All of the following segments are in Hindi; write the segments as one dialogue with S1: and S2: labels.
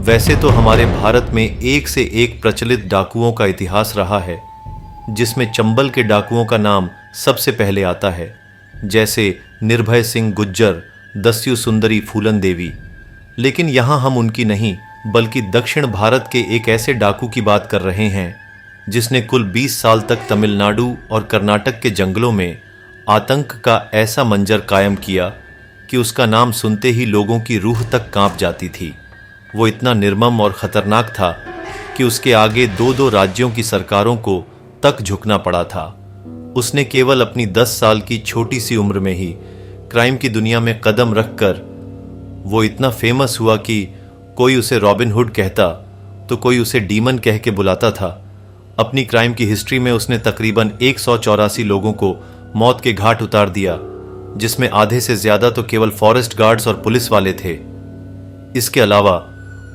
S1: वैसे तो हमारे भारत में एक से एक प्रचलित डाकुओं का इतिहास रहा है, जिसमें चंबल के डाकुओं का नाम सबसे पहले आता है, जैसे निर्भय सिंह गुज्जर, दस्यु सुंदरी फूलन देवी। लेकिन यहाँ हम उनकी नहीं बल्कि दक्षिण भारत के एक ऐसे डाकू की बात कर रहे हैं जिसने कुल 20 साल तक तमिलनाडु और कर्नाटक के जंगलों में आतंक का ऐसा मंजर कायम किया कि उसका नाम सुनते ही लोगों की रूह तक कांप जाती थी। वो इतना निर्मम और खतरनाक था कि उसके आगे दो दो राज्यों की सरकारों को तक झुकना पड़ा था। उसने केवल अपनी 10 साल की छोटी सी उम्र में ही क्राइम की दुनिया में कदम रखकर वो इतना फेमस हुआ कि कोई उसे रॉबिन हुड कहता तो कोई उसे डीमन कह के बुलाता था। अपनी क्राइम की हिस्ट्री में उसने तकरीबन 184 लोगों को मौत के घाट उतार दिया, जिसमें आधे से ज्यादा तो केवल फॉरेस्ट गार्ड्स और पुलिस वाले थे। इसके अलावा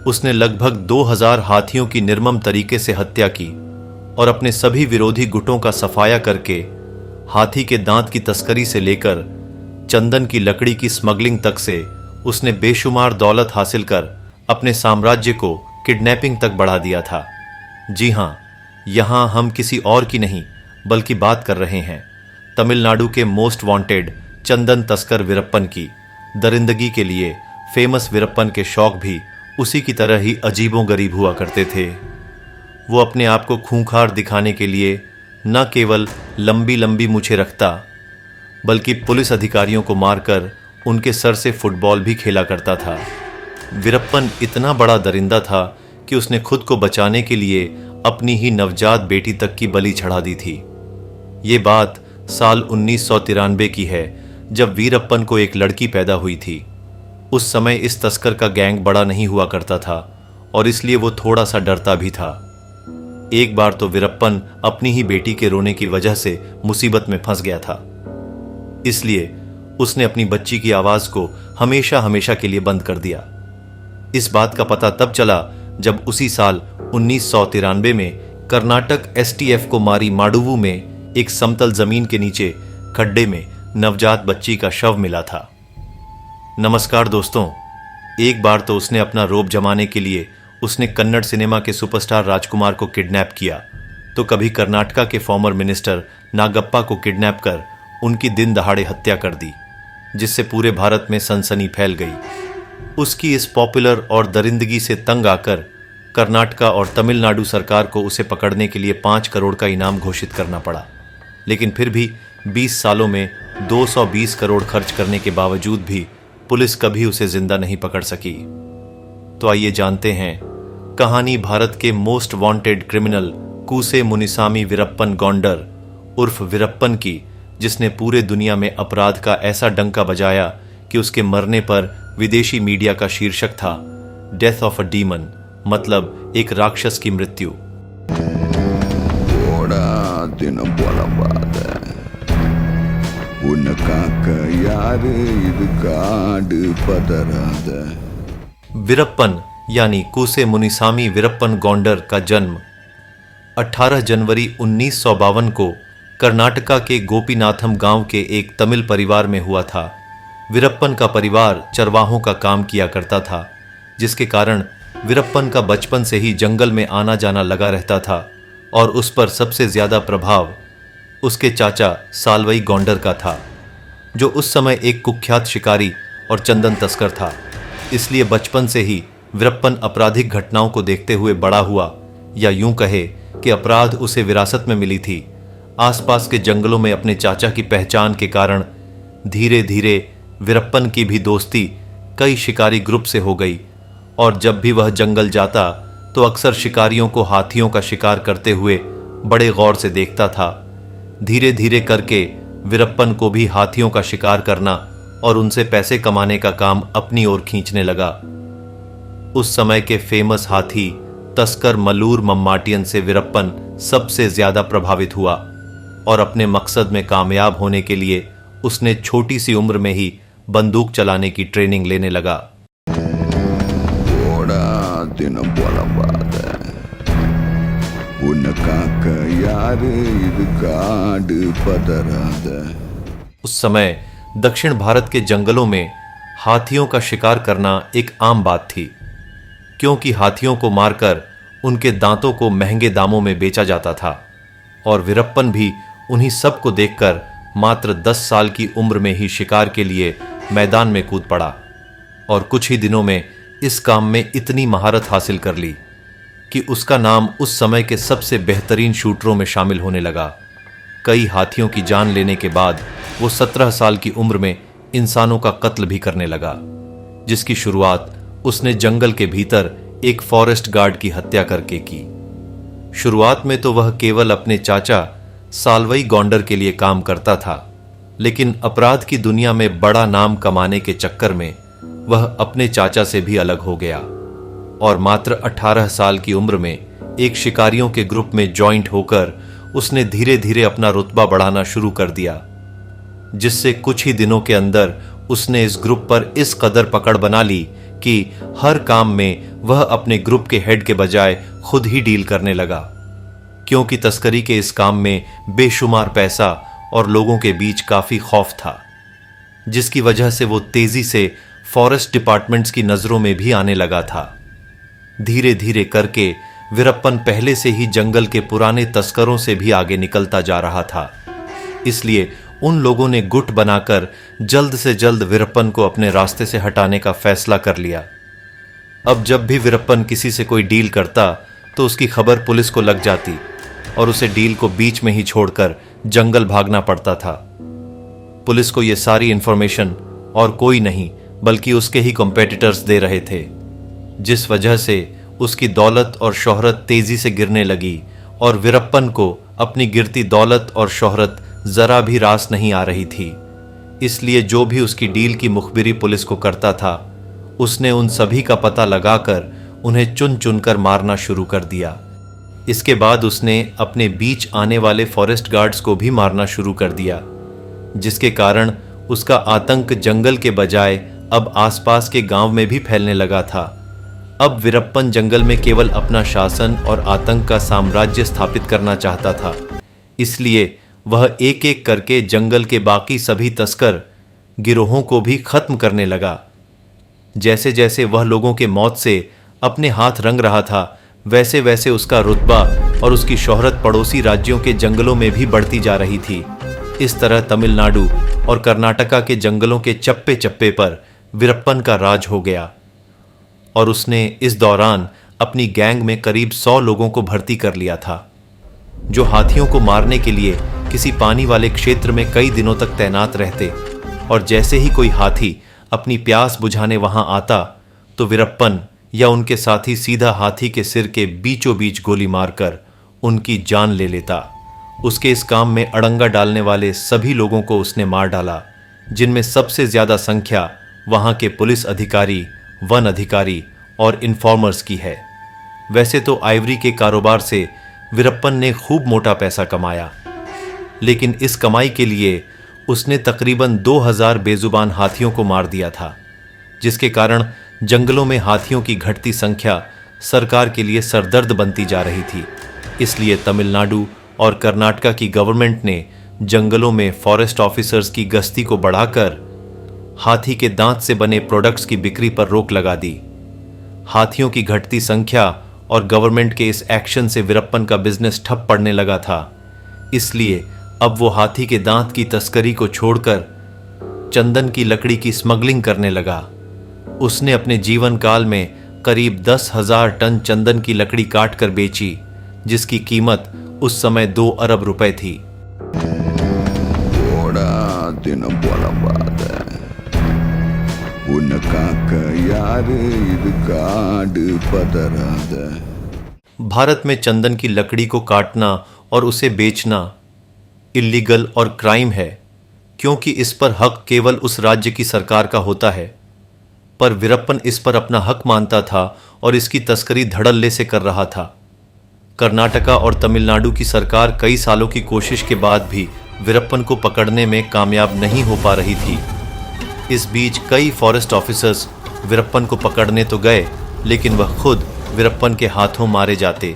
S1: उसने लगभग 2000 हाथियों की निर्मम तरीके से हत्या की और अपने सभी विरोधी गुटों का सफाया करके हाथी के दांत की तस्करी से लेकर चंदन की लकड़ी की स्मगलिंग तक से उसने बेशुमार दौलत हासिल कर अपने साम्राज्य को किडनैपिंग तक बढ़ा दिया था। जी हां, यहां हम किसी और की नहीं बल्कि बात कर रहे हैं तमिलनाडु के मोस्ट वांटेड चंदन तस्कर वीरप्पन की। दरिंदगी के लिए फेमस वीरप्पन के शौक भी उसी की तरह ही अजीबोगरीब हुआ करते थे। वो अपने आप को खूंखार दिखाने के लिए न केवल लंबी लंबी मूछें रखता बल्कि पुलिस अधिकारियों को मारकर उनके सर से फुटबॉल भी खेला करता था। वीरप्पन इतना बड़ा दरिंदा था कि उसने खुद को बचाने के लिए अपनी ही नवजात बेटी तक की बलि चढ़ा दी थी। ये बात साल 1993 की है, जब वीरप्पन को एक लड़की पैदा हुई थी। उस समय इस तस्कर का गैंग बड़ा नहीं हुआ करता था और इसलिए वो थोड़ा सा डरता भी था। एक बार तो वीरप्पन अपनी ही बेटी के रोने की वजह से मुसीबत में फंस गया था। इसलिए उसने अपनी बच्ची की आवाज को हमेशा हमेशा के लिए बंद कर दिया। इस बात का पता तब चला जब उसी साल 1993 में कर्नाटक एसटीएफ को मारी माडुवु में एक समतल जमीन के नीचे खड्डे में नवजात बच्ची का शव मिला था। नमस्कार दोस्तों, एक बार तो उसने अपना रोब जमाने के लिए उसने कन्नड़ सिनेमा के सुपरस्टार राजकुमार को किडनैप किया, तो कभी कर्नाटका के फॉर्मर मिनिस्टर नागप्पा को किडनैप कर उनकी दिन दहाड़े हत्या कर दी, जिससे पूरे भारत में सनसनी फैल गई। उसकी इस पॉपुलर और दरिंदगी से तंग आकर कर्नाटका और तमिलनाडु सरकार को उसे पकड़ने के लिए 5 करोड़ का इनाम घोषित करना पड़ा। लेकिन फिर भी 20 सालों में 220 करोड़ खर्च करने के बावजूद भी पुलिस कभी उसे जिंदा नहीं पकड़ सकी। तो आइए जानते हैं कहानी भारत के most wanted criminal Koose Munisamy Veerappan Gounder उर्फ वीरप्पन की, जिसने पूरे दुनिया में अपराध का ऐसा डंका बजाया कि उसके मरने पर विदेशी मीडिया का शीर्षक था डेथ ऑफ अ डीमन, मतलब एक राक्षस की मृत्यु। वीरप्पन यानी कूसे मुनिसामी वीरप्पन गौंडर का जन्म 18 जनवरी 1952 को कर्नाटका के गोपीनाथम गांव के एक तमिल परिवार में हुआ था। वीरप्पन का परिवार चरवाहों का काम किया करता था, जिसके कारण वीरप्पन का बचपन से ही जंगल में आना जाना लगा रहता था और उस पर सबसे ज्यादा प्रभाव उसके चाचा सालवई गौंडर का था, जो उस समय एक कुख्यात शिकारी और चंदन तस्कर था। इसलिए बचपन से ही वीरप्पन आपराधिक घटनाओं को देखते हुए बड़ा हुआ, या यूं कहे कि अपराध उसे विरासत में मिली थी। आसपास के जंगलों में अपने चाचा की पहचान के कारण धीरे धीरे वीरप्पन की भी दोस्ती कई शिकारी ग्रुप से हो गई और जब भी वह जंगल जाता तो अक्सर शिकारियों को हाथियों का शिकार करते हुए बड़े गौर से देखता था। धीरे धीरे करके वीरप्पन को भी हाथियों का शिकार करना और उनसे पैसे कमाने का काम अपनी ओर खींचने लगा। उस समय के फेमस हाथी तस्कर मलूर मम्माटियन से वीरप्पन सबसे ज्यादा प्रभावित हुआ और अपने मकसद में कामयाब होने के लिए उसने छोटी सी उम्र में ही बंदूक चलाने की ट्रेनिंग लेने लगा। उस समय दक्षिण भारत के जंगलों में हाथियों का शिकार करना एक आम बात थी। क्योंकि हाथियों को मारकर उनके दांतों को महंगे दामों में बेचा जाता था। और वीरप्पन भी उन्हीं सब को देखकर मात्र 10 साल की उम्र में ही शिकार के लिए मैदान में कूद पड़ा और कुछ ही दिनों में इस काम में इतनी महारत हासिल कर ली कि उसका नाम उस समय के सबसे बेहतरीन शूटरों में शामिल होने लगा। कई हाथियों की जान लेने के बाद वो 17 साल की उम्र में इंसानों का कत्ल भी करने लगा, जिसकी शुरुआत उसने जंगल के भीतर एक फॉरेस्ट गार्ड की हत्या करके की। शुरुआत में तो वह केवल अपने चाचा साल्वई गौंडर के लिए काम करता था, लेकिन अपराध की दुनिया में बड़ा नाम कमाने के चक्कर में वह अपने चाचा से भी अलग हो गया और मात्र 18 साल की उम्र में एक शिकारियों के ग्रुप में जॉइंट होकर उसने धीरे धीरे अपना रुतबा बढ़ाना शुरू कर दिया, जिससे कुछ ही दिनों के अंदर उसने इस ग्रुप पर इस कदर पकड़ बना ली कि हर काम में वह अपने ग्रुप के हेड के बजाय खुद ही डील करने लगा, क्योंकि तस्करी के इस काम में बेशुमार पैसा और लोगों के बीच काफी खौफ था, जिसकी वजह से वो तेजी से फॉरेस्ट डिपार्टमेंट्स की नजरों में भी आने लगा था। धीरे धीरे करके वीरप्पन पहले से ही जंगल के पुराने तस्करों से भी आगे निकलता जा रहा था। इसलिए उन लोगों ने गुट बनाकर जल्द से जल्द वीरप्पन को अपने रास्ते से हटाने का फैसला कर लिया। अब जब भी वीरप्पन किसी से कोई डील करता तो उसकी खबर पुलिस को लग जाती और उसे डील को बीच में ही छोड़कर जंगल भागना पड़ता था। पुलिस को यह सारी इंफॉर्मेशन और कोई नहीं बल्कि उसके ही कॉम्पिटिटर्स दे रहे थे, जिस वजह से उसकी दौलत और शोहरत तेजी से गिरने लगी और वीरप्पन को अपनी गिरती दौलत और शोहरत जरा भी रास नहीं आ रही थी। इसलिए जो भी उसकी डील की मुखबिरी पुलिस को करता था, उसने उन सभी का पता लगाकर उन्हें चुन चुनकर मारना शुरू कर दिया। इसके बाद उसने अपने बीच आने वाले फॉरेस्ट गार्ड्स को भी मारना शुरू कर दिया, जिसके कारण उसका आतंक जंगल के बजाय अब आसपास के गांव में भी फैलने लगा था। अब वीरप्पन जंगल में केवल अपना शासन और आतंक का साम्राज्य स्थापित करना चाहता था। इसलिए वह एक एक करके जंगल के बाकी सभी तस्कर गिरोहों को भी खत्म करने लगा। जैसे जैसे वह लोगों के मौत से अपने हाथ रंग रहा था, वैसे वैसे उसका रुतबा और उसकी शोहरत पड़ोसी राज्यों के जंगलों में भी बढ़ती जा रही थी। इस तरह तमिलनाडु और कर्नाटका के जंगलों के चप्पे चप्पे पर वीरप्पन का राज हो गया और उसने इस दौरान अपनी गैंग में करीब 100 लोगों को भर्ती कर लिया था, जो हाथियों को मारने के लिए किसी पानी वाले क्षेत्र में कई दिनों तक तैनात रहते। और जैसे ही कोई हाथी अपनी प्यास बुझाने वहां आता तो वीरप्पन या उनके साथी सीधा हाथी के सिर के बीचों बीच गोली मारकर उनकी जान ले लेता। उसके इस काम में अड़ंगा डालने वाले सभी लोगों को उसने मार डाला, जिनमें सबसे ज्यादा संख्या वहां के पुलिस अधिकारी, वन अधिकारी और इन्फॉर्मर्स की है। वैसे तो आइवरी के कारोबार से वीरप्पन ने खूब मोटा पैसा कमाया, लेकिन इस कमाई के लिए उसने तकरीबन 2000 बेजुबान हाथियों को मार दिया था, जिसके कारण जंगलों में हाथियों की घटती संख्या सरकार के लिए सरदर्द बनती जा रही थी। इसलिए तमिलनाडु और कर्नाटका की गवर्नमेंट ने जंगलों में फॉरेस्ट ऑफिसर्स की गश्ती को बढ़ाकर हाथी के दांत से बने प्रोडक्ट्स की बिक्री पर रोक लगा दी। हाथियों की घटती संख्या और गवर्नमेंट के इस एक्शन से वीरप्पन का बिजनेस ठप पड़ने लगा था। इसलिए अब वो हाथी के दांत की तस्करी को छोड़कर चंदन की लकड़ी की स्मगलिंग करने लगा। उसने अपने जीवन काल में करीब 10,000 टन चंदन की लकड़ी काटकर बेची, जिसकी कीमत उस समय 2 अरब रुपए थी। भारत में चंदन की लकड़ी को काटना और उसे बेचना इल्लीगल और क्राइम है, क्योंकि इस पर हक केवल उस राज्य की सरकार का होता है। पर वीरप्पन इस पर अपना हक मानता था और इसकी तस्करी धड़ल्ले से कर रहा था। कर्नाटका और तमिलनाडु की सरकार कई सालों की कोशिश के बाद भी वीरप्पन को पकड़ने में कामयाब नहीं हो पा रही थी। इस बीच कई फॉरेस्ट ऑफिसर्स वीरप्पन को पकड़ने तो गए, लेकिन वह खुद वीरप्पन के हाथों मारे जाते।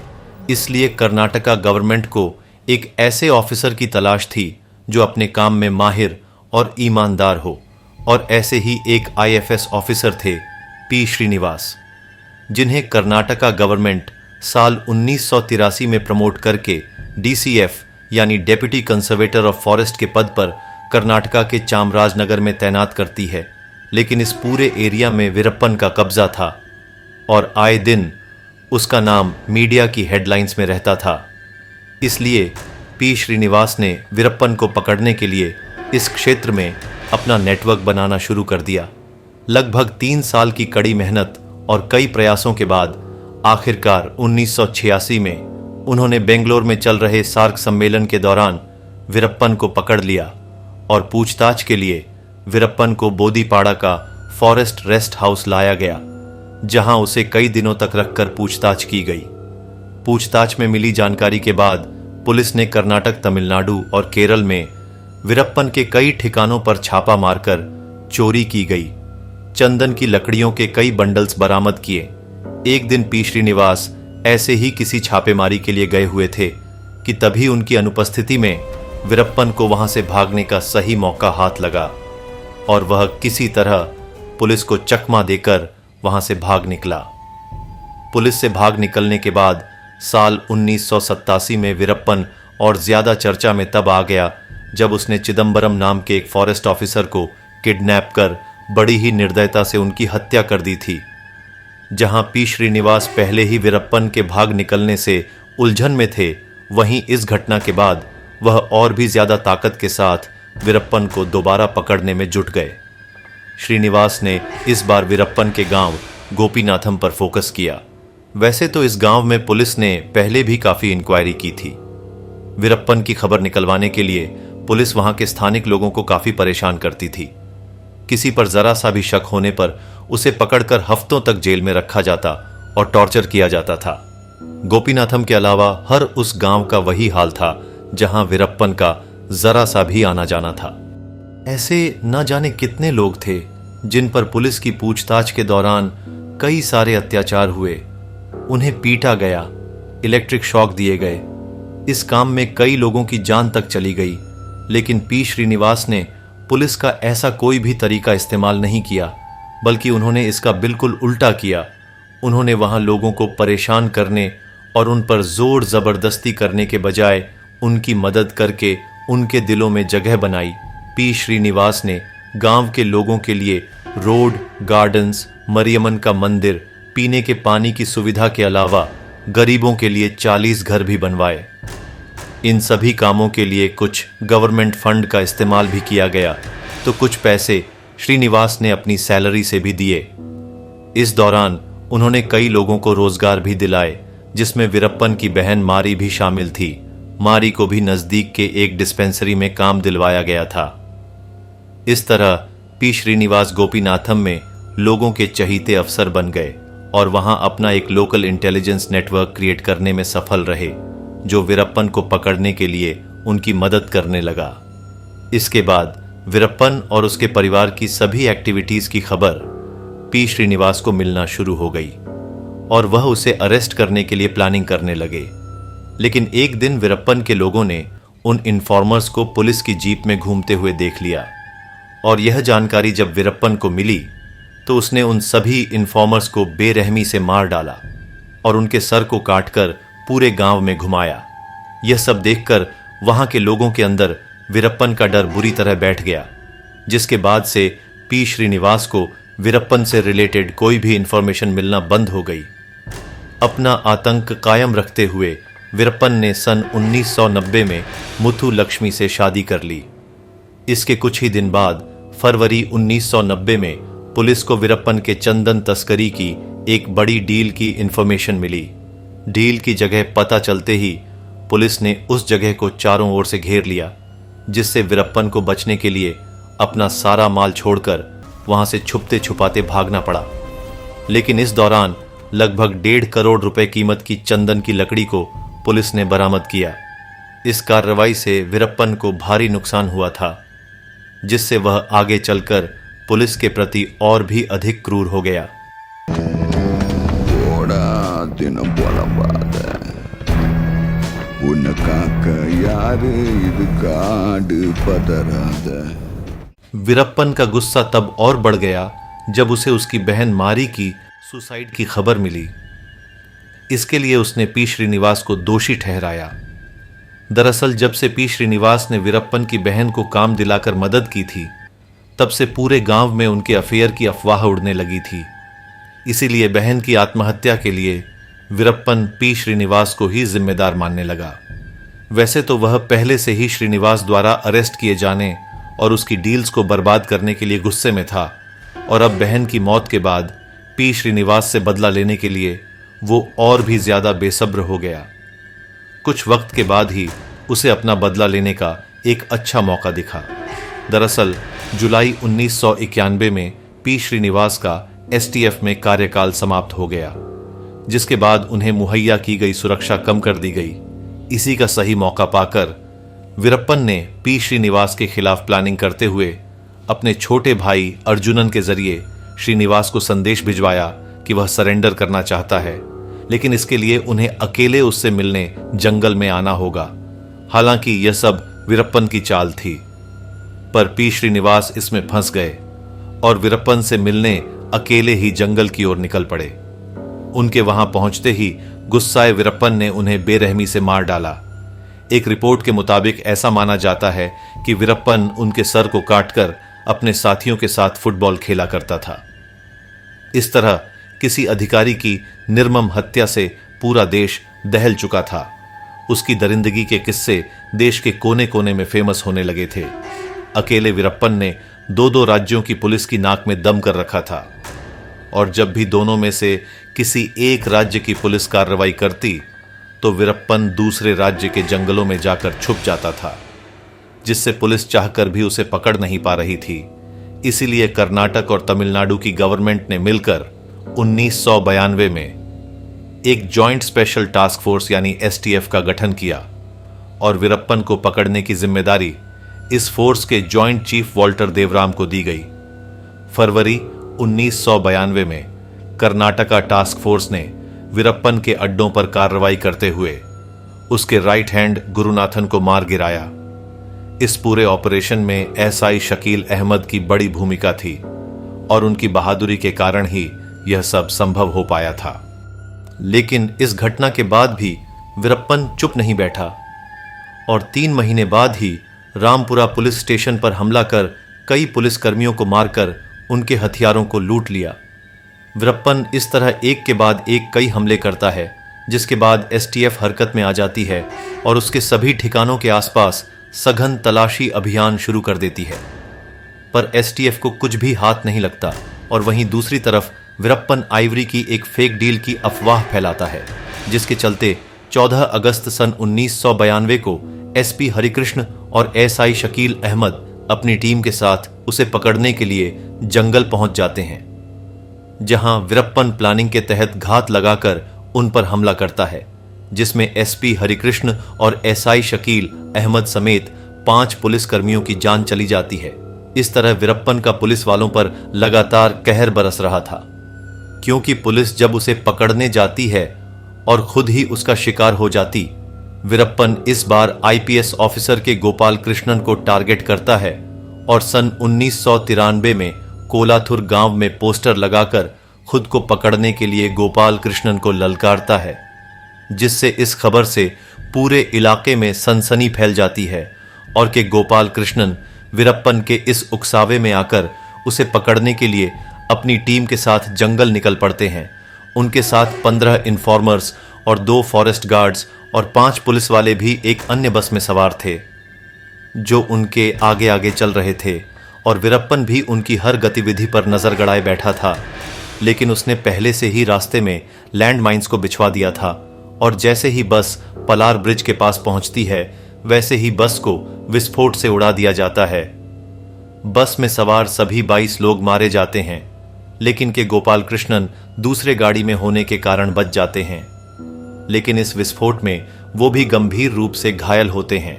S1: इसलिए कर्नाटका गवर्नमेंट को एक ऐसे ऑफिसर की तलाश थी जो अपने काम में माहिर और ईमानदार हो, और ऐसे ही एक IFS ऑफिसर थे P. श्रीनिवास, जिन्हें कर्नाटका गवर्नमेंट साल 1983 में प्रमोट करके डीसीएफ यानी डेप्यूटी कंजर्वेटर ऑफ फॉरेस्ट के पद पर कर्नाटका के चामराजनगर में तैनात करती है। लेकिन इस पूरे एरिया में वीरप्पन का कब्जा था और आए दिन उसका नाम मीडिया की हेडलाइंस में रहता था। इसलिए पी श्रीनिवास ने वीरप्पन को पकड़ने के लिए इस क्षेत्र में अपना नेटवर्क बनाना शुरू कर दिया। लगभग 3 साल की कड़ी मेहनत और कई प्रयासों के बाद आखिरकार 1986 में उन्होंने बेंगलोर में चल रहे सार्क सम्मेलन के दौरान वीरप्पन को पकड़ लिया और पूछताछ के लिए वीरप्पन को बोदीपाड़ा का फॉरेस्ट रेस्ट हाउस लाया गया, जहां उसे कई दिनों तक रखकर पूछताछ की गई। पूछताछ में मिली जानकारी के बाद पुलिस ने कर्नाटक, तमिलनाडु और केरल में वीरप्पन के कई ठिकानों पर छापा मारकर चोरी की गई चंदन की लकड़ियों के कई बंडल्स बरामद किए। एक दिन पी श्रीनिवास ऐसे ही किसी छापेमारी के लिए गए हुए थे कि तभी उनकी अनुपस्थिति में वीरप्पन को वहां से भागने का सही मौका हाथ लगा और वह किसी तरह पुलिस को चकमा देकर वहां से भाग निकला। पुलिस से भाग निकलने के बाद साल 1987 में वीरप्पन और ज्यादा चर्चा में तब आ गया जब उसने चिदम्बरम नाम के एक फॉरेस्ट ऑफिसर को किडनैप कर बड़ी ही निर्दयता से उनकी हत्या कर दी थी। जहां पी श्रीनिवास पहले ही वीरप्पन के भाग निकलने से उलझन में थे, वहीं इस घटना के बाद वह और भी ज्यादा ताकत के साथ वीरप्पन को दोबारा पकड़ने में जुट गए। श्रीनिवास ने इस बार वीरप्पन के गांव गोपीनाथम पर फोकस किया। वैसे तो इस गांव में पुलिस ने पहले भी काफी इंक्वायरी की थी। वीरप्पन की खबर निकलवाने के लिए पुलिस वहां के स्थानिक लोगों को काफी परेशान करती थी। किसी पर जरा सा भी शक होने पर उसे पकड़कर हफ्तों तक जेल में रखा जाता और टॉर्चर किया जाता था। गोपीनाथम के अलावा हर उस गांव का वही हाल था जहां वीरप्पन का जरा सा भी आना जाना था। ऐसे न जाने कितने लोग थे जिन पर पुलिस की पूछताछ के दौरान कई सारे अत्याचार हुए। उन्हें पीटा गया, इलेक्ट्रिक शॉक दिए गए। इस काम में कई लोगों की जान तक चली गई, लेकिन पी श्रीनिवास ने पुलिस का ऐसा कोई भी तरीका इस्तेमाल नहीं किया, बल्कि उन्होंने इसका बिल्कुल उल्टा किया। उन्होंने वहां लोगों को परेशान करने और उन पर जोर जबरदस्ती करने के बजाय उनकी मदद करके उनके दिलों में जगह बनाई। पी श्रीनिवास ने गांव के लोगों के लिए रोड, गार्डन्स, मरियमन का मंदिर, पीने के पानी की सुविधा के अलावा गरीबों के लिए 40 घर भी बनवाए। इन सभी कामों के लिए कुछ गवर्नमेंट फंड का इस्तेमाल भी किया गया, तो कुछ पैसे श्रीनिवास ने अपनी सैलरी से भी दिए। इस दौरान उन्होंने कई लोगों को रोजगार भी दिलाए, जिसमें वीरप्पन की बहन मारी भी शामिल थी। मारी को भी नजदीक के एक डिस्पेंसरी में काम दिलवाया गया था। इस तरह पी श्रीनिवास गोपीनाथम में लोगों के चहीते अफसर बन गए और वहां अपना एक लोकल इंटेलिजेंस नेटवर्क क्रिएट करने में सफल रहे, जो वीरप्पन को पकड़ने के लिए उनकी मदद करने लगा। इसके बाद वीरप्पन और उसके परिवार की सभी एक्टिविटीज की खबर पी श्रीनिवास को मिलना शुरू हो गई और वह उसे अरेस्ट करने के लिए प्लानिंग करने लगे। लेकिन एक दिन वीरप्पन के लोगों ने उन इन्फॉर्मर्स को पुलिस की जीप में घूमते हुए देख लिया और यह जानकारी जब वीरप्पन को मिली तो उसने उन सभी इन्फॉर्मर्स को बेरहमी से मार डाला और उनके सर को काटकर पूरे गांव में घुमाया। यह सब देखकर वहां के लोगों के अंदर वीरप्पन का डर बुरी तरह बैठ गया, जिसके बाद से पी श्रीनिवास को वीरप्पन से रिलेटेड कोई भी इंफॉर्मेशन मिलना बंद हो गई। अपना आतंक कायम रखते हुए वीरप्पन ने सन 1990 में मुथु लक्ष्मी से शादी कर ली। इसके कुछ ही दिन बाद फरवरी 1990 में पुलिस को वीरप्पन के चंदन तस्करी की एक बड़ी डील की इंफॉर्मेशन मिली। डील की जगह पता चलते ही पुलिस ने उस जगह को चारों ओर से घेर लिया, जिससे वीरप्पन को बचने के लिए अपना सारा माल छोड़कर वहां से छुपते छुपाते भागना पड़ा। लेकिन इस दौरान लगभग 1.5 करोड़ रुपए कीमत की चंदन की लकड़ी को पुलिस ने बरामद किया। इस कार्रवाई से वीरप्पन को भारी नुकसान हुआ था, जिससे वह आगे चलकर पुलिस के प्रति और भी अधिक क्रूर हो गया। वीरप्पन का गुस्सा तब और बढ़ गया जब उसे उसकी बहन मारी की सुसाइड की खबर मिली। इसके लिए उसने पी श्रीनिवास को दोषी ठहराया। दरअसल जब से पी श्रीनिवास ने वीरप्पन की बहन को काम दिलाकर मदद की थी, तब से पूरे गांव में उनके अफेयर की अफवाह उड़ने लगी थी। इसीलिए बहन की आत्महत्या के लिए वीरप्पन पी श्रीनिवास को ही जिम्मेदार मानने लगा। वैसे तो वह पहले से ही श्रीनिवास द्वारा अरेस्ट किए जाने और उसकी डील्स को बर्बाद करने के लिए गुस्से में था, और अब बहन की मौत के बाद पी श्रीनिवास से बदला लेने के लिए वो और भी ज्यादा बेसब्र हो गया। कुछ वक्त के बाद ही उसे अपना बदला लेने का एक अच्छा मौका दिखा। दरअसल जुलाई 1991 में पी श्रीनिवास का एसटीएफ में कार्यकाल समाप्त हो गया, जिसके बाद उन्हें मुहैया की गई सुरक्षा कम कर दी गई। इसी का सही मौका पाकर वीरप्पन ने पी श्रीनिवास के खिलाफ प्लानिंग करते हुए अपने छोटे भाई अर्जुनन के जरिए श्रीनिवास को संदेश भिजवाया कि वह सरेंडर करना चाहता है, लेकिन इसके लिए उन्हें अकेले उससे मिलने जंगल में आना होगा। हालांकि यह सब वीरप्पन की चाल थी, पर पी श्रीनिवास इसमें फंस गए और वीरप्पन से मिलने अकेले ही जंगल की ओर निकल पड़े। उनके वहां पहुंचते ही गुस्साए वीरप्पन ने उन्हें बेरहमी से मार डाला। एक रिपोर्ट के मुताबिक ऐसा माना जाता है कि वीरप्पन उनके सर को काटकर अपने साथियों के साथ फुटबॉल खेला करता था। इस तरह किसी अधिकारी की निर्मम हत्या से पूरा देश दहल चुका था। उसकी दरिंदगी के किस्से देश के कोने कोने में फेमस होने लगे थे। अकेले वीरप्पन ने 2-2 राज्यों की पुलिस की नाक में दम कर रखा था, और जब भी दोनों में से किसी एक राज्य की पुलिस कार्रवाई करती तो वीरप्पन दूसरे राज्य के जंगलों में जाकर छुप जाता था, जिससे पुलिस चाहकर भी उसे पकड़ नहीं पा रही थी। इसीलिए कर्नाटक और तमिलनाडु की गवर्नमेंट ने मिलकर 1992 में एक जॉइंट स्पेशल टास्क फोर्स यानी एसटीएफ का गठन किया, और वीरप्पन को पकड़ने की जिम्मेदारी इस फोर्स के जॉइंट चीफ वॉल्टर देवराम को दी गई। फरवरी 1992 में कर्नाटका टास्क फोर्स ने वीरप्पन के अड्डों पर कार्रवाई करते हुए उसके राइट हैंड गुरुनाथन को मार गिराया। इस पूरे ऑपरेशन में एसआई शकील अहमद की बड़ी भूमिका थी, और उनकी बहादुरी के कारण ही यह सब संभव हो पाया था। लेकिन इस घटना के बाद भी वीरप्पन चुप नहीं बैठा, और 3 महीने बाद ही रामपुरा पुलिस स्टेशन पर हमला कर कई पुलिसकर्मियों को मारकर उनके हथियारों को लूट लिया। वीरप्पन इस तरह एक के बाद एक कई हमले करता है, जिसके बाद एसटीएफ हरकत में आ जाती है और उसके सभी ठिकानों के आसपास सघन तलाशी अभियान शुरू कर देती है। पर एसटीएफ को कुछ भी हाथ नहीं लगता, और वहीं दूसरी तरफ वीरप्पन आइवरी की एक फेक डील की अफवाह फैलाता है, जिसके चलते 14 अगस्त सन 1992 को एसपी हरिकृष्ण और एसआई शकील अहमद अपनी टीम के साथ उसे पकड़ने के लिए जंगल पहुंच जाते हैं, जहां वीरप्पन प्लानिंग के तहत घात लगाकर उन पर हमला करता है, जिसमें एसपी हरिकृष्ण और एसआई शकील अहमद समेत 5 पुलिसकर्मियों की जान चली जाती है। इस तरह वीरप्पन का पुलिस वालों पर लगातार कहर बरस रहा था, क्योंकि पुलिस जब उसे पकड़ने जाती है और खुद ही उसका शिकार हो जाती, वीरप्पन इस बार आईपीएस ऑफिसर के गोपाल कृष्णन को टारगेट करता है और सन 1993 में कोलाथुर गांव में पोस्टर लगाकर खुद को पकड़ने के लिए गोपाल कृष्णन को ललकारता है, जिससे इस खबर से पूरे इलाके में सनसनी फैल जाती है और कि गोपाल कृष्णन वीरप्पन के इस उकसावे में आकर उसे पकड़ने के लिए अपनी टीम के साथ जंगल निकल पड़ते हैं। उनके साथ 15 इन्फॉर्मर्स और 2 फॉरेस्ट गार्ड्स और 5 पुलिस वाले भी एक अन्य बस में सवार थे, जो उनके आगे आगे चल रहे थे, और वीरप्पन भी उनकी हर गतिविधि पर नजर गड़ाए बैठा था। लेकिन उसने पहले से ही रास्ते में लैंड माइन्स को बिछवा दिया था, और जैसे ही बस पलार ब्रिज के पास पहुंचती है, वैसे ही बस को विस्फोट से उड़ा दिया जाता है। बस में सवार सभी 22 लोग मारे जाते हैं, लेकिन के गोपाल कृष्णन दूसरे गाड़ी में होने के कारण बच जाते हैं। लेकिन इस विस्फोट में वो भी गंभीर रूप से घायल होते हैं,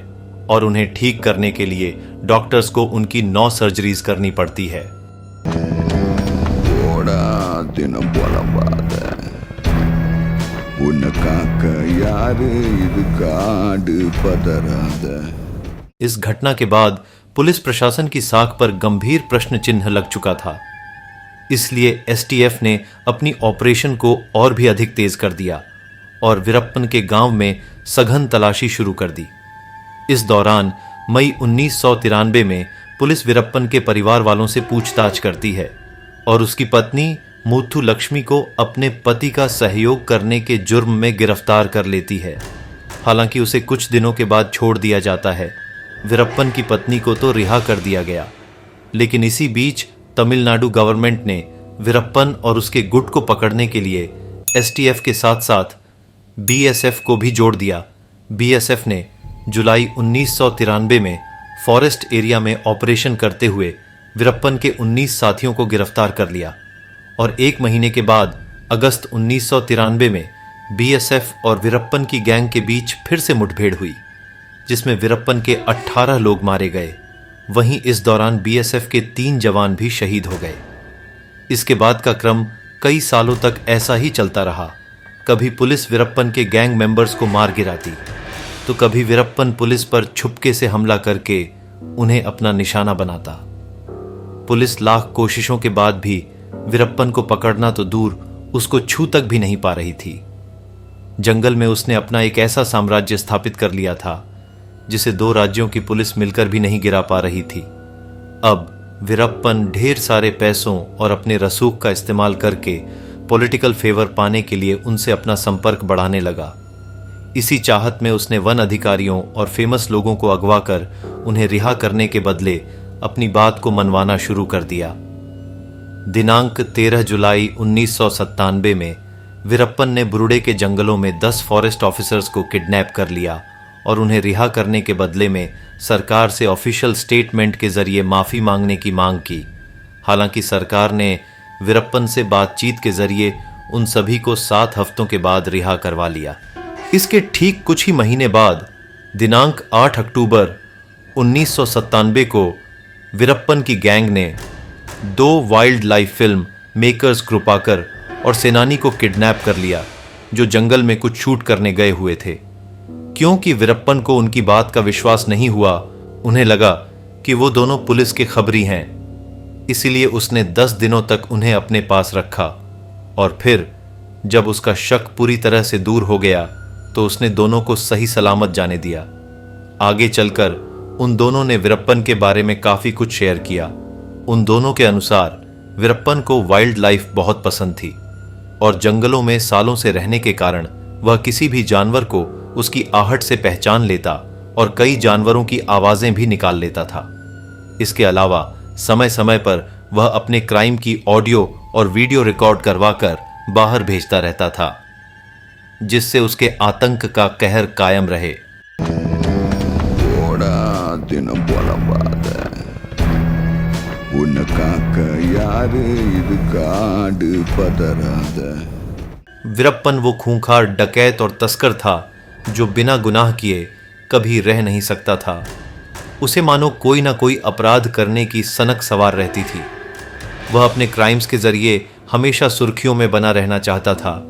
S1: और उन्हें ठीक करने के लिए डॉक्टर्स को उनकी 9 सर्जरीज करनी पड़ती है। इस घटना के बाद पुलिस प्रशासन की साख पर गंभीर प्रश्न चिन्ह लग चुका था। इसलिए एसटीएफ ने अपनी ऑपरेशन को और भी अधिक तेज कर दिया और वीरप्पन के गांव में सघन तलाशी शुरू कर दी। इस दौरान मई 1993 में पुलिस वीरप्पन के परिवार वालों से पूछताछ करती है और उसकी पत्नी मुथु लक्ष्मी को अपने पति का सहयोग करने के जुर्म में गिरफ्तार कर लेती है। हालांकि उसे कुछ दिनों के बाद छोड़ दिया जाता है। वीरप्पन की पत्नी को तो रिहा कर दिया गया, लेकिन इसी बीच तमिलनाडु गवर्नमेंट ने वीरप्पन और उसके गुट को पकड़ने के लिए एसटीएफ के साथ साथ बीएसएफ को भी जोड़ दिया। बीएसएफ ने जुलाई 1993 में फॉरेस्ट एरिया में ऑपरेशन करते हुए वीरप्पन के 19 साथियों को गिरफ्तार कर लिया और एक महीने के बाद अगस्त 1993 में बीएसएफ और वीरप्पन की गैंग के बीच फिर से मुठभेड़ हुई, जिसमें वीरप्पन के 18 लोग मारे गए। वहीं इस दौरान बीएसएफ के 3 जवान भी शहीद हो गए। इसके बाद का क्रम कई सालों तक ऐसा ही चलता रहा। कभी पुलिस वीरप्पन के गैंग मेंबर्स को मार गिराती, तो कभी वीरप्पन पुलिस पर छुपके से हमला करके उन्हें अपना निशाना बनाता। पुलिस लाख कोशिशों के बाद भी वीरप्पन को पकड़ना तो दूर, उसको छू तक भी नहीं पा रही थी। जंगल में उसने अपना एक ऐसा साम्राज्य स्थापित कर लिया था जिसे 2 राज्यों की पुलिस मिलकर भी नहीं गिरा पा रही थी। अब वीरप्पन ढेर सारे पैसों और अपने रसूख का इस्तेमाल करके पॉलिटिकल फेवर पाने के लिए उनसे अपना संपर्क बढ़ाने लगा। इसी चाहत में उसने वन अधिकारियों और फेमस लोगों को अगवा कर उन्हें रिहा करने के बदले अपनी बात को मनवाना शुरू कर दिया। दिनांक 13 जुलाई 1997 में वीरप्पन ने बुरुडे के जंगलों में 10 फॉरेस्ट ऑफिसर्स को किडनैप कर लिया और उन्हें रिहा करने के बदले में सरकार से ऑफिशियल स्टेटमेंट के जरिए माफी मांगने की मांग की। हालांकि सरकार ने वीरप्पन से बातचीत के जरिए उन सभी को 7 हफ्तों के बाद रिहा करवा लिया। इसके ठीक कुछ ही महीने बाद दिनांक 8 अक्टूबर 1997 को वीरप्पन की गैंग ने 2 वाइल्ड लाइफ फिल्म मेकर्स कृपाकर और सेनानी को किडनैप कर लिया, जो जंगल में कुछ शूट करने गए हुए थे। क्योंकि वीरप्पन को उनकी बात का विश्वास नहीं हुआ, उन्हें लगा कि वो दोनों पुलिस के खबरी हैं, इसीलिए उसने 10 दिनों तक उन्हें अपने पास रखा और फिर जब उसका शक पूरी तरह से दूर हो गया तो उसने दोनों को सही सलामत जाने दिया। आगे चलकर उन दोनों ने वीरप्पन के बारे में काफी कुछ शेयर किया। उन दोनों के अनुसार वीरप्पन को वाइल्ड लाइफ बहुत पसंद थी और जंगलों में सालों से रहने के कारण वह किसी भी जानवर को उसकी आहट से पहचान लेता और कई जानवरों की आवाजें भी निकाल लेता था। इसके अलावा समय समय पर वह अपने क्राइम की ऑडियो और वीडियो रिकॉर्ड करवाकर बाहर भेजता रहता था, जिससे उसके आतंक का कहर कायम रहे। वीरप्पन वो खूंखार डकैत और तस्कर था जो बिना गुनाह किए कभी रह नहीं सकता था। उसे मानो कोई ना कोई अपराध करने की सनक सवार रहती थी। वह अपने क्राइम्स के जरिए हमेशा सुर्खियों में बना रहना चाहता था।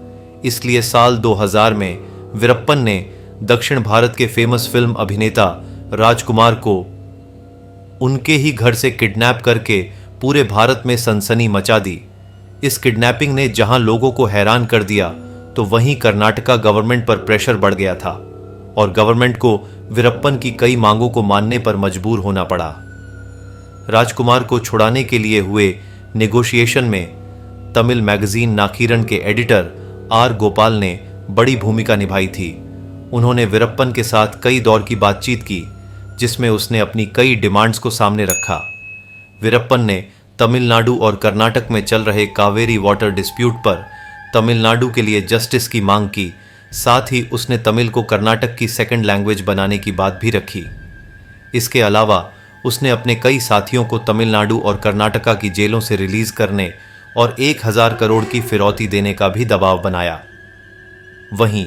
S1: इसलिए साल 2000 में वीरप्पन ने दक्षिण भारत के फेमस फिल्म अभिनेता राजकुमार को उनके ही घर से किडनैप करके पूरे भारत में सनसनी मचा दी। इस किडनैपिंग ने जहां लोगों को हैरान कर दिया, तो वहीं कर्नाटका गवर्नमेंट पर प्रेशर बढ़ गया था और गवर्नमेंट को वीरप्पन की कई मांगों को मानने पर मजबूर होना पड़ा। राजकुमार को छुड़ाने के लिए हुए नेगोशिएशन में तमिल मैगजीन नाकीरन के एडिटर आर गोपाल ने बड़ी भूमिका निभाई थी। उन्होंने वीरप्पन के साथ कई दौर की बातचीत की, जिसमें उसने अपनी कई डिमांड्स को सामने रखा। वीरप्पन ने तमिलनाडु और कर्नाटक में चल रहे कावेरी वाटर डिस्प्यूट पर तमिलनाडु के लिए जस्टिस की मांग की। साथ ही उसने तमिल को कर्नाटक की सेकंड लैंग्वेज बनाने की बात भी रखी। इसके अलावा उसने अपने कई साथियों को तमिलनाडु और कर्नाटका की जेलों से रिलीज करने और 1000 करोड़ की फिरौती देने का भी दबाव बनाया। वहीं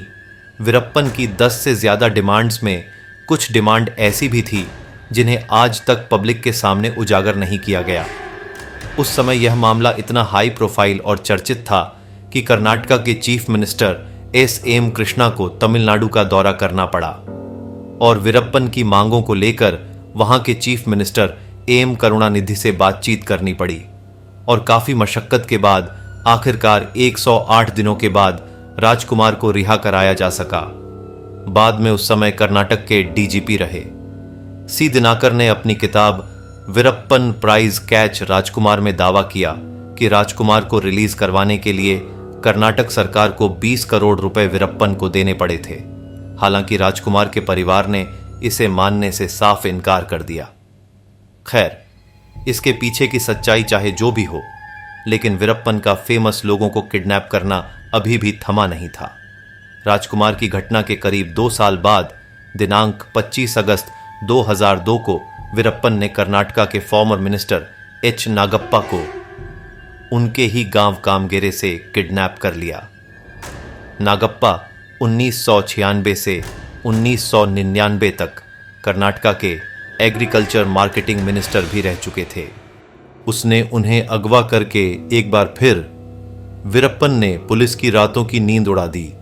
S1: वीरप्पन की 10 से ज्यादा डिमांड्स में कुछ डिमांड ऐसी भी थी जिन्हें आज तक पब्लिक के सामने उजागर नहीं किया गया। उस समय यह मामला इतना हाई प्रोफाइल और चर्चित था कि कर्नाटका के चीफ मिनिस्टर एस.एम. कृष्णा को तमिलनाडु का दौरा करना पड़ा और वीरप्पन की मांगों को लेकर वहां के चीफ मिनिस्टर एम. करुणानिधि से बातचीत करनी पड़ी। और काफी मशक्कत के बाद आखिरकार 108 दिनों के बाद राजकुमार को रिहा कराया जा सका। बाद में उस समय कर्नाटक के डीजीपी रहे। सी दिनाकर ने अपनी किताब वीरप्पन प्राइज कैच राजकुमार में दावा किया कि राजकुमार को रिलीज करवाने के लिए कर्नाटक सरकार को 20 करोड़ रुपए वीरप्पन को देने पड़े थे। हालांकि राजकुमार के परिवार ने इसे मानने से साफ इनकार कर दिया। खैर, इसके पीछे की सच्चाई चाहे जो भी हो, लेकिन वीरप्पन का फेमस लोगों को किडनैप करना अभी भी थमा नहीं था। राजकुमार की घटना के करीब 2 साल बाद दिनांक 25 अगस्त 2002 को वीरप्पन ने कर्नाटका के फॉर्मर मिनिस्टर एच नागप्पा को उनके ही गांव कामगेरे से किडनैप कर लिया। नागप्पा 1996 से 1999 तक कर्नाटका के एग्रीकल्चर मार्केटिंग मिनिस्टर भी रह चुके थे। उसने उन्हें अगवा करके एक बार फिर वीरप्पन ने पुलिस की रातों की नींद उड़ा दी।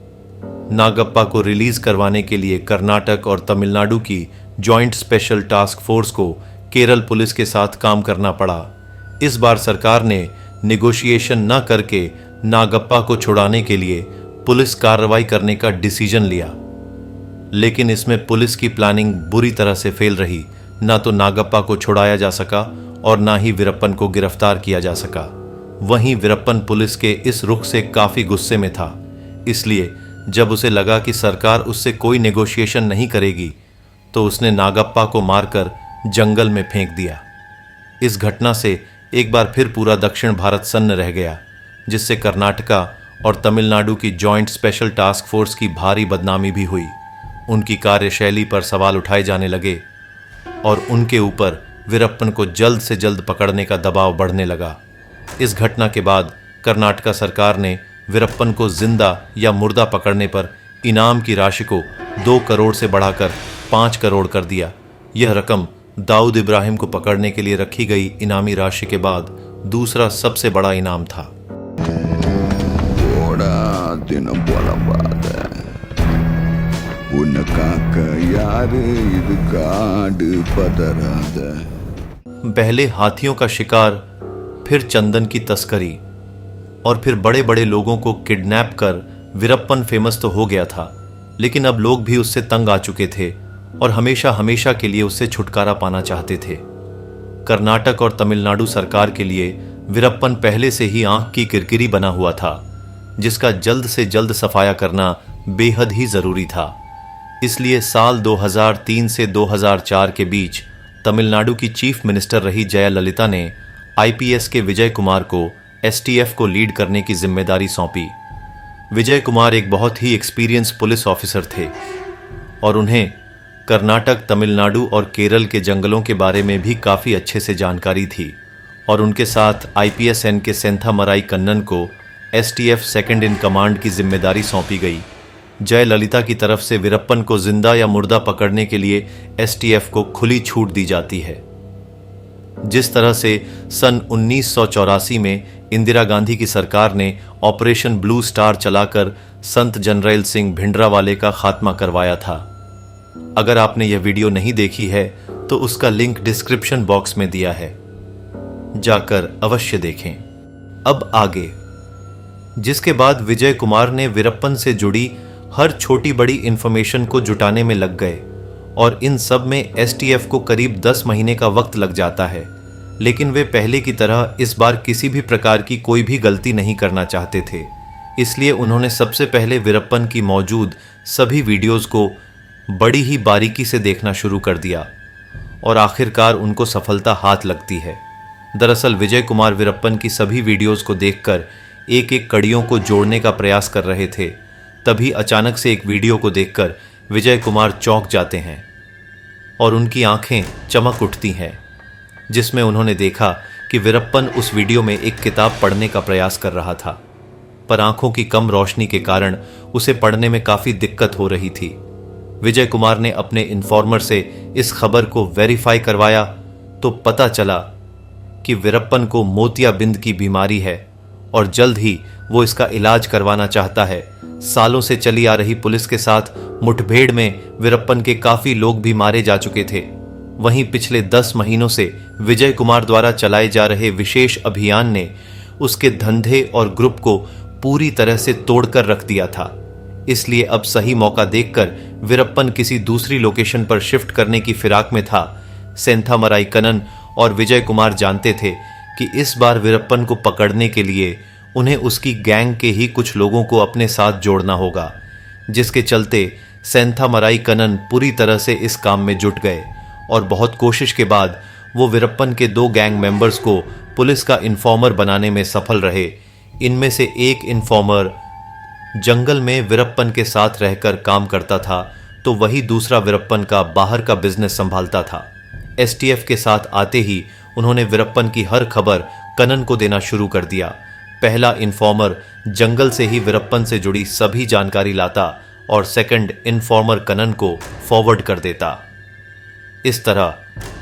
S1: नागप्पा को रिलीज करवाने के लिए कर्नाटक और तमिलनाडु की जॉइंट स्पेशल टास्क फोर्स को केरल पुलिस के साथ काम करना पड़ा। इस बार सरकार ने नेगोशिएशन न करके नागप्पा को छुड़ाने के लिए पुलिस कार्रवाई करने का डिसीजन लिया, लेकिन इसमें पुलिस की प्लानिंग बुरी तरह से फेल रही। ना तो नागप्पा को छुड़ाया जा सका और ना ही वीरप्पन को गिरफ्तार किया जा सका। वहीं वीरप्पन पुलिस के इस रुख से काफी गुस्से में था, इसलिए जब उसे लगा कि सरकार उससे कोई नेगोशिएशन नहीं करेगी तो उसने नागप्पा को मारकर जंगल में फेंक दिया। इस घटना से एक बार फिर पूरा दक्षिण भारत सन्न रह गया, जिससे कर्नाटका और तमिलनाडु की जॉइंट स्पेशल टास्क फोर्स की भारी बदनामी भी हुई। उनकी कार्यशैली पर सवाल उठाए जाने लगे और उनके ऊपर वीरप्पन को जल्द से जल्द पकड़ने का दबाव बढ़ने लगा। इस घटना के बाद कर्नाटका सरकार ने वीरप्पन को जिंदा या मुर्दा पकड़ने पर इनाम की राशि को 2 करोड़ से बढ़ाकर 5 करोड़ कर दिया। यह रकम दाऊद इब्राहिम को पकड़ने के लिए रखी गई इनामी राशि के बाद दूसरा सबसे बड़ा इनाम था। पहले हाथियों का शिकार, फिर चंदन की तस्करी और फिर बड़े बड़े लोगों को किडनैप कर वीरप्पन फेमस तो हो गया था, लेकिन अब लोग भी उससे तंग आ चुके थे और हमेशा हमेशा के लिए उससे छुटकारा पाना चाहते थे। कर्नाटक और तमिलनाडु सरकार के लिए वीरप्पन पहले से ही आंख की किरकिरी बना हुआ था, जिसका जल्द से जल्द सफाया करना बेहद ही जरूरी था। इसलिए साल 2003 से 2004 के बीच तमिलनाडु की चीफ मिनिस्टर रही जयललिता ने आईपीएस के विजय कुमार को एसटीएफ को लीड करने की जिम्मेदारी सौंपी। विजय कुमार एक बहुत ही एक्सपीरियंस पुलिस ऑफिसर थे और उन्हें कर्नाटक, तमिलनाडु और केरल के जंगलों के बारे में भी काफ़ी अच्छे से जानकारी थी और उनके साथ आईपीएसएन के सेंथामराई कन्नन को एसटीएफ सेकंड इन कमांड की जिम्मेदारी सौंपी गई। जयललिता की तरफ से वीरप्पन को जिंदा या मुर्दा पकड़ने के लिए एसटीएफ को खुली छूट दी जाती है। जिस तरह से सन 1984 में इंदिरा गांधी की सरकार ने ऑपरेशन ब्लू स्टार चलाकर संत जनरैल सिंह भिंडरावाले का खात्मा करवाया था। अगर आपने यह वीडियो नहीं देखी है तो उसका लिंक डिस्क्रिप्शन बॉक्स में दिया है, जाकर अवश्य देखें। अब आगे, जिसके बाद विजय कुमार ने वीरप्पन से जुड़ी हर छोटी बड़ी इंफॉर्मेशन को जुटाने में लग गए और इन सब में एसटीएफ को करीब 10 महीने का वक्त लग जाता है। लेकिन वे पहले की तरह इस बार किसी भी प्रकार की कोई भी गलती नहीं करना चाहते थे, इसलिए उन्होंने सबसे पहले वीरप्पन की मौजूद सभी वीडियोस को बड़ी ही बारीकी से देखना शुरू कर दिया और आखिरकार उनको सफलता हाथ लगती है। दरअसल विजय कुमार वीरप्पन की सभी वीडियोस को देखकर एक एक कड़ियों को जोड़ने का प्रयास कर रहे थे। तभी अचानक से एक वीडियो को देखकर विजय कुमार चौंक जाते हैं और उनकी आंखें चमक उठती हैं, जिसमें उन्होंने देखा कि वीरप्पन उस वीडियो में एक किताब पढ़ने का प्रयास कर रहा था, पर आंखों की कम रोशनी के कारण उसे पढ़ने में काफी दिक्कत हो रही थी। विजय कुमार ने अपने इन्फॉर्मर से इस खबर को वेरीफाई करवाया तो पता चला कि वीरप्पन को मोतियाबिंद की बीमारी है और जल्द ही वो इसका इलाज करवाना चाहता है। सालों से चली आ रही पुलिस के साथ मुठभेड़ में वीरप्पन के काफी लोग भी मारे जा चुके थे। वहीं पिछले 10 महीनों से विजय कुमार द्वारा चलाए जा रहे विशेष अभियान ने उसके धंधे और ग्रुप को पूरी तरह से तोड़कर रख दिया था। इसलिए अब सही मौका देखकर वीरप्पन किसी दूसरी लोकेशन पर शिफ्ट करने की फिराक में था। सेंथामराई कनन और विजय कुमार जानते थे कि इस बार वीरप्पन को पकड़ने के लिए उन्हें उसकी गैंग के ही कुछ लोगों को अपने साथ जोड़ना होगा, जिसके चलते सेंथामराई कनन पूरी तरह से इस काम में जुट गए और बहुत कोशिश के बाद वो वीरप्पन के 2 गैंग मेंबर्स को पुलिस का इन्फॉर्मर बनाने में सफल रहे। इनमें से एक इन्फॉर्मर जंगल में वीरप्पन के साथ रहकर काम करता था, तो वही दूसरा वीरप्पन का बाहर का बिजनेस संभालता था। एसटीएफ के साथ आते ही उन्होंने वीरप्पन की हर खबर कनन को देना शुरू कर दिया। पहला इन्फॉर्मर जंगल से ही वीरप्पन से जुड़ी सभी जानकारी लाता और सेकंड इन्फॉर्मर कनन को फॉरवर्ड कर देता। इस तरह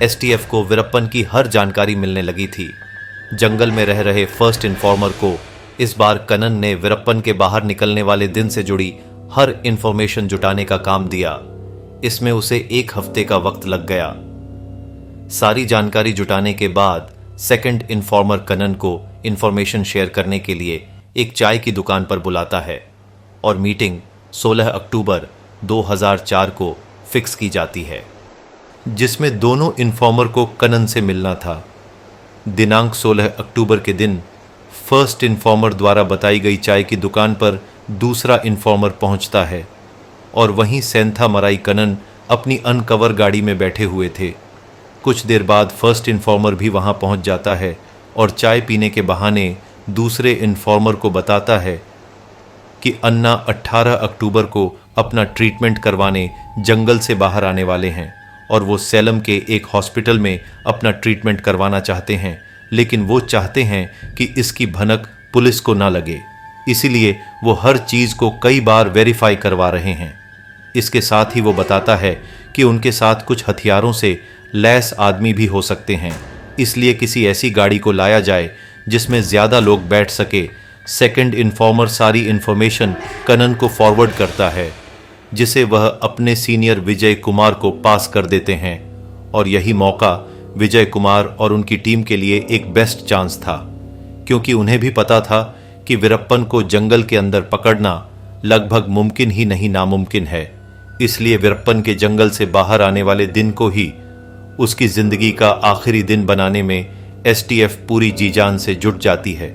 S1: एसटीएफ को वीरप्पन की हर जानकारी मिलने लगी थी। जंगल में रह रहे फर्स्ट इन्फॉर्मर को इस बार कनन ने वीरप्पन के बाहर निकलने वाले दिन से जुड़ी हर इंफॉर्मेशन जुटाने का काम दिया। इसमें उसे 1 हफ्ते का वक्त लग गया। सारी जानकारी जुटाने के बाद सेकंड इन्फॉर्मर कनन को इंफॉर्मेशन शेयर करने के लिए एक चाय की दुकान पर बुलाता है और मीटिंग 16 अक्टूबर 2004 को फिक्स की जाती है, जिसमें दोनों इन्फॉर्मर को कनन से मिलना था। दिनांक 16 अक्टूबर के दिन फर्स्ट इन्फॉर्मर द्वारा बताई गई चाय की दुकान पर दूसरा इन्फॉर्मर पहुंचता है और वहीं सेंथामराई कनन अपनी अनकवर गाड़ी में बैठे हुए थे। कुछ देर बाद फर्स्ट इन्फॉर्मर भी वहां पहुंच जाता है और चाय पीने के बहाने दूसरे इन्फॉर्मर को बताता है कि अन्ना 18 अक्टूबर को अपना ट्रीटमेंट करवाने जंगल से बाहर आने वाले हैं और वो सैलम के एक हॉस्पिटल में अपना ट्रीटमेंट करवाना चाहते हैं, लेकिन वो चाहते हैं कि इसकी भनक पुलिस को ना लगे, इसीलिए वो हर चीज़ को कई बार वेरीफाई करवा रहे हैं। इसके साथ ही वो बताता है कि उनके साथ कुछ हथियारों से लैस आदमी भी हो सकते हैं, इसलिए किसी ऐसी गाड़ी को लाया जाए जिसमें ज़्यादा लोग बैठ सके। सेकंड इन्फॉर्मर सारी इन्फॉर्मेशन कनन को फॉरवर्ड करता है, जिसे वह अपने सीनियर विजय कुमार को पास कर देते हैं और यही मौका विजय कुमार और उनकी टीम के लिए एक बेस्ट चांस था, क्योंकि उन्हें भी पता था कि वीरप्पन को जंगल के अंदर पकड़ना लगभग मुमकिन ही नहीं नामुमकिन है। इसलिए वीरप्पन के जंगल से बाहर आने वाले दिन को ही उसकी जिंदगी का आखिरी दिन बनाने में एसटीएफ पूरी जी जान से जुट जाती है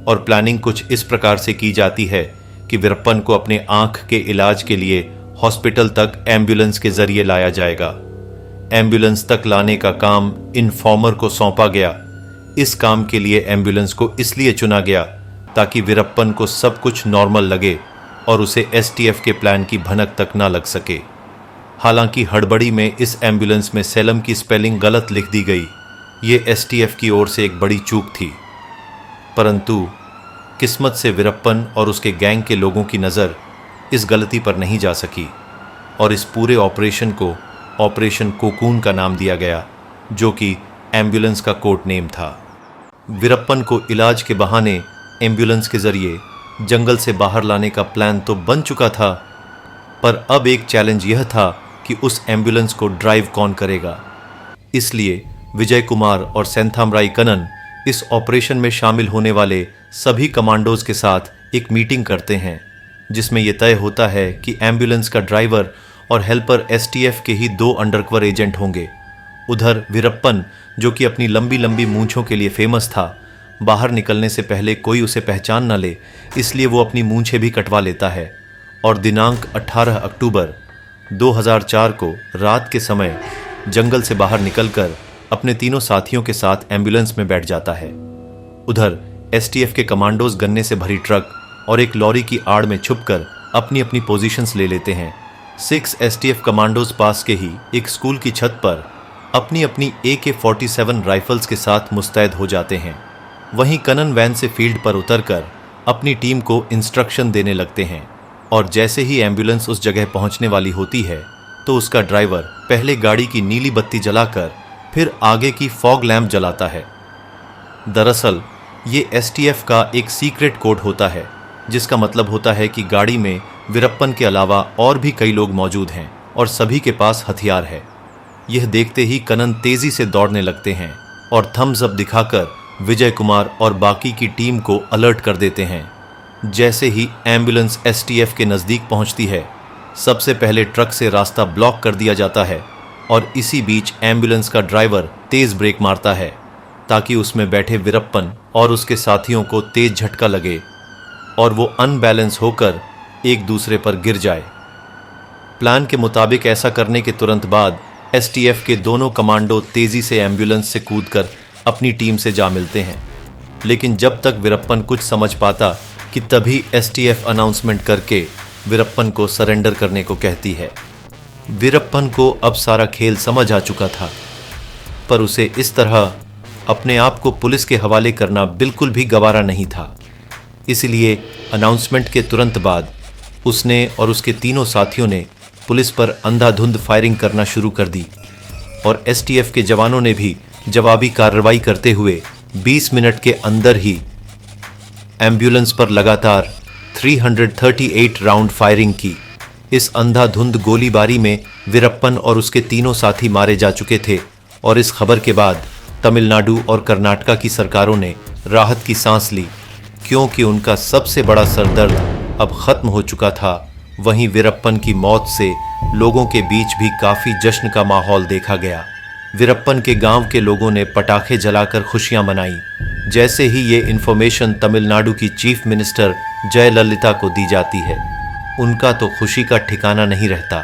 S1: और प्लानिंग कुछ इस प्रकार से की जाती है कि वीरप्पन को अपने आंख के इलाज के लिए हॉस्पिटल तक एम्बुलेंस के जरिए लाया जाएगा। एम्बुलेंस तक लाने का काम इन्फॉर्मर को सौंपा गया। इस काम के लिए एम्बुलेंस को इसलिए चुना गया ताकि वीरप्पन को सब कुछ नॉर्मल लगे और उसे एसटीएफ के प्लान की भनक तक ना लग सके। हालांकि हड़बड़ी में इस एम्बुलेंस में सैलम की स्पेलिंग गलत लिख दी गई। ये एसटीएफ की ओर से एक बड़ी चूक थी, परंतु किस्मत से वीरप्पन और उसके गैंग के लोगों की नज़र इस गलती पर नहीं जा सकी और इस पूरे ऑपरेशन को ऑपरेशन कोकून का नाम दिया गया, जो कि एम्बुलेंस का कोड नेम था। वीरप्पन को इलाज के बहाने एम्बुलेंस के जरिए जंगल से बाहर लाने का प्लान तो बन चुका था, पर अब एक चैलेंज यह था कि उस एम्बुलेंस को ड्राइव कौन करेगा। इसलिए विजय कुमार और सेंथामराई कनन इस ऑपरेशन में शामिल होने वाले सभी कमांडोज के साथ एक मीटिंग करते हैं, जिसमें यह तय होता है कि एम्बुलेंस का ड्राइवर और हेल्पर एसटीएफ के ही 2 अंडरकवर एजेंट होंगे। उधर वीरप्पन, जो कि अपनी लंबी लंबी मूंछों के लिए फेमस था, बाहर निकलने से पहले कोई उसे पहचान न ले, इसलिए वो अपनी मूंछें भी कटवा लेता है और दिनांक 18 अक्टूबर 2004 को रात के समय जंगल से बाहर निकलकर अपने तीनों साथियों के साथ एम्बुलेंस में बैठ जाता है। उधर एसटीएफ के कमांडोज गन्ने से भरी ट्रक और एक लॉरी की आड़ में छुपकर अपनी अपनी पोजीशंस ले लेते हैं। 6 एसटीएफ कमांडोज पास के ही एक स्कूल की छत पर अपनी अपनी AK-47 राइफल्स के साथ मुस्तैद हो जाते हैं। वहीं कनन वैन से फील्ड पर उतरकर अपनी टीम को इंस्ट्रक्शन देने लगते हैं और जैसे ही एम्बुलेंस उस जगह पहुंचने वाली होती है तो उसका ड्राइवर पहले गाड़ी की नीली बत्ती जलाकर फिर आगे की फॉग लैंप जलाता है। दरअसल ये एसटीएफ का एक सीक्रेट कोड होता है, जिसका मतलब होता है कि गाड़ी में वीरप्पन के अलावा और भी कई लोग मौजूद हैं और सभी के पास हथियार है। यह देखते ही कनन तेजी से दौड़ने लगते हैं और थम्स अप दिखाकर विजय कुमार और बाकी की टीम को अलर्ट कर देते हैं। जैसे ही एम्बुलेंस एसटीएफ के नजदीक पहुंचती है, सबसे पहले ट्रक से रास्ता ब्लॉक कर दिया जाता है और इसी बीच एम्बुलेंस का ड्राइवर तेज ब्रेक मारता है ताकि उसमें बैठे वीरप्पन और उसके साथियों को तेज झटका लगे और वो अनबैलेंस होकर एक दूसरे पर गिर जाए। प्लान के मुताबिक ऐसा करने के तुरंत बाद एसटीएफ के दोनों कमांडो तेजी से एम्बुलेंस से कूदकर अपनी टीम से जा मिलते हैं, लेकिन जब तक वीरप्पन कुछ समझ पाता कि तभी एसटीएफ अनाउंसमेंट करके वीरप्पन को सरेंडर करने को कहती है। वीरप्पन को अब सारा खेल समझ आ चुका था, पर उसे इस तरह अपने आप को पुलिस के हवाले करना बिल्कुल भी गवारा नहीं था। इसलिए अनाउंसमेंट के तुरंत बाद उसने और उसके तीनों साथियों ने पुलिस पर अंधाधुंध फायरिंग करना शुरू कर दी और एसटीएफ के जवानों ने भी जवाबी कार्रवाई करते हुए 20 मिनट के अंदर ही एम्बुलेंस पर लगातार 338 राउंड फायरिंग की। इस अंधाधुंध गोलीबारी में वीरप्पन और उसके तीनों साथी मारे जा चुके थे और इस खबर के बाद तमिलनाडु और कर्नाटका की सरकारों ने राहत की सांस ली, क्योंकि उनका सबसे बड़ा सरदर्द अब खत्म हो चुका था। वहीं वीरप्पन की मौत से लोगों के बीच भी काफी जश्न का माहौल देखा गया। वीरप्पन के गांव के लोगों ने पटाखे जलाकर खुशियां मनाई। जैसे ही ये इन्फॉर्मेशन तमिलनाडु की चीफ मिनिस्टर जयललिता को दी जाती है, उनका तो खुशी का ठिकाना नहीं रहता।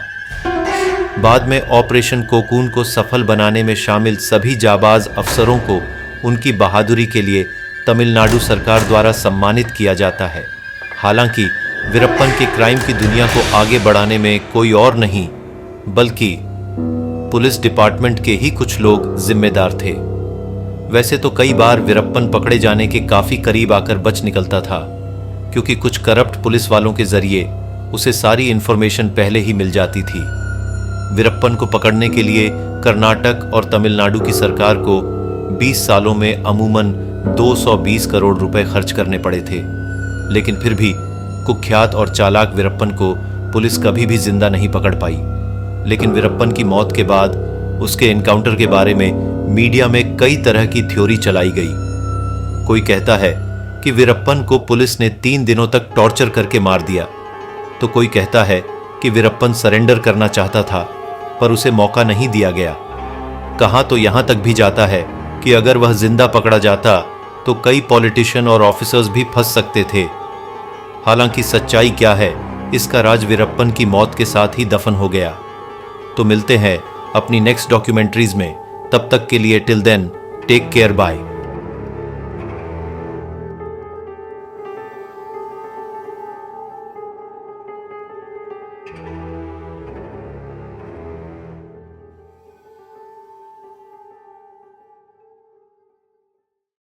S1: बाद में ऑपरेशन कोकून को सफल बनाने में शामिल सभी जाबाज अफसरों को उनकी बहादुरी के लिए तमिलनाडु सरकार द्वारा सम्मानित किया जाता है। हालांकि वीरप्पन के क्राइम की दुनिया को आगे बढ़ाने में कोई और नहीं बल्कि पुलिस डिपार्टमेंट के ही कुछ लोग जिम्मेदार थे। वैसे तो कई बार वीरप्पन पकड़े जाने के काफी करीब आकर बच निकलता था, क्योंकि कुछ करप्ट पुलिस वालों के जरिए उसे सारी इंफॉर्मेशन पहले ही मिल जाती थी। वीरप्पन को पकड़ने के लिए कर्नाटक और तमिलनाडु की सरकार को 20 सालों में अमूमन 220 करोड़ रुपए खर्च करने पड़े थे, लेकिन फिर भी कुख्यात और चालाक वीरप्पन को पुलिस कभी भी जिंदा नहीं पकड़ पाई। लेकिन वीरप्पन की मौत के बाद उसके एनकाउंटर के बारे में मीडिया में कई तरह की थ्योरी चलाई गई। कोई कहता है कि वीरप्पन को पुलिस ने 3 दिनों तक टॉर्चर करके मार दिया, तो कोई कहता है कि वीरप्पन सरेंडर करना चाहता था पर उसे मौका नहीं दिया गया। कहा तो यहां तक भी जाता है कि अगर वह जिंदा पकड़ा जाता तो कई पॉलिटिशियन और ऑफिसर्स भी फंस सकते थे। हालांकि सच्चाई क्या है, इसका राज वीरप्पन की मौत के साथ ही दफन हो गया। तो मिलते हैं अपनी नेक्स्ट डॉक्यूमेंट्रीज में। तब तक के लिए till then take care, bye.